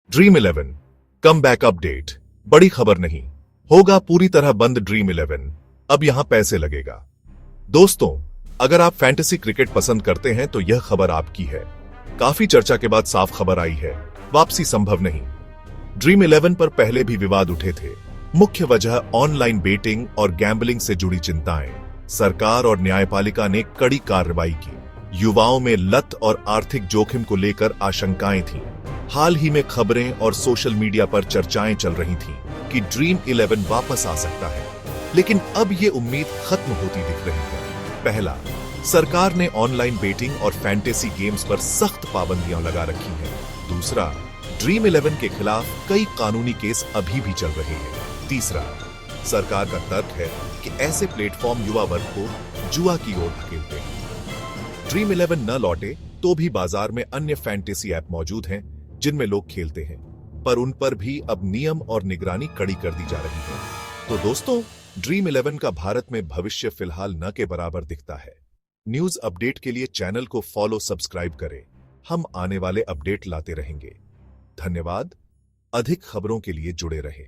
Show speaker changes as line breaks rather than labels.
Dream 11 come back update. बड़ी खबर नहीं, होगा पूरी तरह बंद ड्रीम 11। अब यहां पैसे लगेगा। दोस्तों, अगर आप फैंटेसी क्रिकेट पसंद करते हैं तो यह खबर आपकी है। काफी चर्चा के बाद साफ खबर आई है, वापसी संभव नहीं। ड्रीम 11 पर पहले भी विवाद उठे थे। मुख्य वजह ऑनलाइन बेटिंग और गैम्बलिंग से जुड़ी चिंताएं। सरकार और न्यायपालिका ने कड़ी कार्रवाई की। युवाओं में लत और आर्थिक जोखिम को लेकर आशंकाएं थीं। हाल ही में खबरें और सोशल मीडिया पर चर्चाएं चल रही थीं कि ड्रीम 11 वापस आ सकता है, लेकिन अब ये उम्मीद खत्म होती दिख रही है। पहला, सरकार ने ऑनलाइन बेटिंग और फैंटेसी गेम्स पर सख्त पाबंदियां लगा रखी हैं। दूसरा, ड्रीम 11 के खिलाफ कई कानूनी केस अभी भी चल रहे हैं। तीसरा, सरकार का तर्क है कि ऐसे प्लेटफॉर्म युवा वर्ग को जुआ की ओर धकेलते हैं। ड्रीम 11 न लौटे तो भी बाजार में अन्य फैंटेसी ऐप मौजूद हैं जिनमें लोग खेलते हैं, पर उन पर भी अब नियम और निगरानी कड़ी कर दी जा रही है। तो दोस्तों, ड्रीम 11 का भारत में भविष्य फिलहाल न के बराबर दिखता है। न्यूज अपडेट के लिए चैनल को फॉलो सब्सक्राइब करें। हम आने वाले अपडेट लाते रहेंगे। धन्यवाद। अधिक खबरों के लिए जुड़े रहें।